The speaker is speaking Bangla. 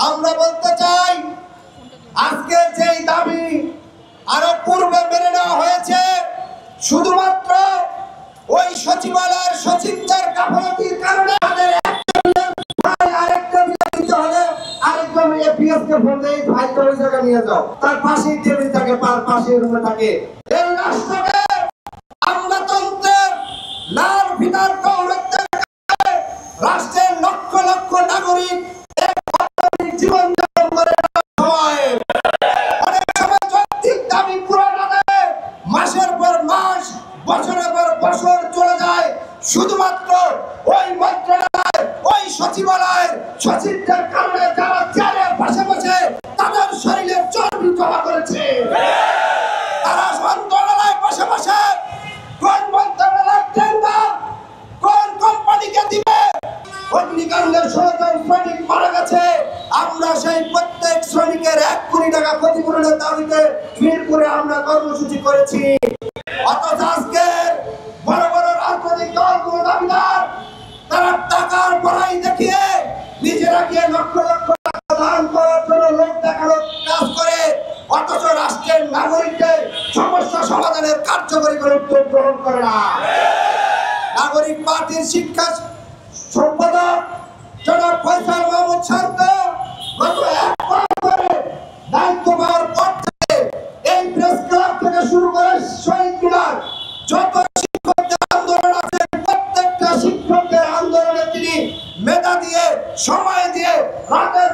আমরা বলতে চাই আজকে যেই দাবি আরো পূর্বে মেনে নেওয়া হয়েছে শুধুমাত্র ওই সচিবালয়ের সচিবদের গাফিলতির কারণে আরেকজন এপিএস কে ফোন দেই ভাই তো ওই জায়গা নিয়ে যাও তার পাশেই টেবিল থাকে পাশেই রুমে থাকে এই রাষ্ট্রকে আমলাতন্ত্রের লাল ফিতার দৌলতের রাষ্ট্রের লক্ষ লক্ষ নাগরিক জীবন যাপন করে অনেক সময় যৌক্তিক দাবি পূরণ হবে মাসের পর মাস বছরের পর বছর চলে যায় শুধুমাত্র ওই মন্ত্রণালয় ওই সচিবালয়ের সচিবদের কারণে যারা চেয়ারের পাশে বসে তাদের শরীরে চর্বি জমা করেছে তারা মন্ত্রণালয় বসে বসে কোন মন্ত্রণালয় টেন্ডার কোন কোম্পানিকে দিবে অগ্নিকাণ্ডের 16 জন শ্রমিক মারা গেছে আমরা সেই প্রত্যেক শ্রমিকের 1 কোটি টাকা ক্ষতিপূরণের দাবিতে মিরপুরে আমরা কর্মসূচি করেছি অথচ আজকে বড় বড় রাজনৈতিক দলগুলো দাবিদার তারা টাকার বড়াই দেখিয়ে নিজেরা গিয়ে লক্ষ লক্ষ টাকা দান করার জন্য লোক দেখানোর কাজ করে অথচ রাষ্ট্রের নাগরিকদের সমস্যা সমাধানের কার্যকরী কোনো উদ্যোগ গ্রহণ করে না নাগরিক পার্টির শিক্ষা সম্পাদক জনাব ফয়সাল মাহমুদ শান্ত গত 1 মাস ধরে দায়িত্ব পাওয়ার পর থেকে এই প্রেস ক্লাব থেকে শুরু করে শহীদ মিনার যত শিক্ষকদের আন্দোলন আছে প্রত্যেকটা শিক্ষকদের আন্দোলনে তিনি মেধা দিয়ে সময় দিয়ে রাতের